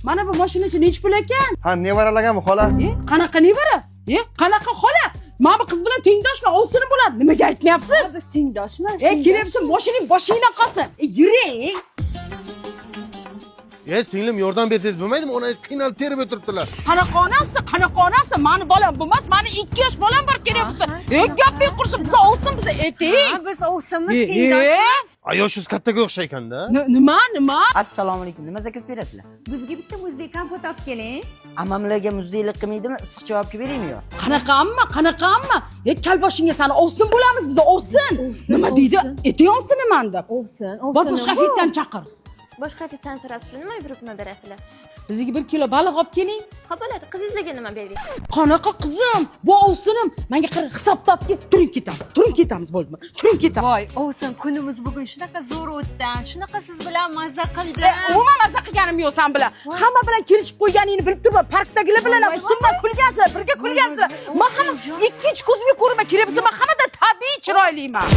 Mana bu mashinachi nech pul ekan? Ha, nevaralarganmi xola? Qanaqa nevara? Qanaqa xola? Mana bu qiz bilan tengdoshman, ovsini bo'ladi. Nimaga aytmayapsiz? Biz tengdoshmiz. Kelyapsan, mashinang boshingdan qolsin. Yuring. Singlim yordam bersangiz bo'lmaydimi? Onangiz qiynalib terib o'tiribdilar. Qanaqa onasi? Mani bolam bo'lmas, mani 2 yosh bolam bor kelyapti. Gaping qursin, biz ovsin biz ayting. Biz ovsinmiz, tengdoshmiz. Yoshingiz kattaga o'xshaykanda. Nima? Assalomu alaykum. Nima zakaz berasizlar? Bizga bitta muzdek kompot olib keling. Ammamlarga muzdaylik qilmaydimi? Issiq javob beraymi yo? Qanaqa amma? Kalboshingga sani ovsin bo'lamiz, biz ovsin. Nima deydi? Aytyapsizmi manda? Ovsin. Bor boshqa ofitsiant chaqir. Boshqa ofitsiant so'rabsizlar, nima buyurtma berasizlar? Bizga 1 kilo baliq olib keling. Xo'p bo'ladi, qizingizga nima bering? Qanaqa qizim? Bu ovsinim. Menga qara hisob topki, turing ketamiz, bo'ldimi? Turing ketamiz. Voy, ovsin, kunimiz bugun shunaqa zo'r o'tdi. Shunaqa siz bilan mazza qildi. Umuman mazza qilganim yo'q sen bilan. Hamma bilan kelishib qo'yganingni bilib turibman. Parkdagilar bilan ustimdan kulgansizlar, birga kulgansizlar. Men hamma ikkinchi ko'zimga ko'rma, kelyapsan. Men hammadan tabiiy chiroyliman.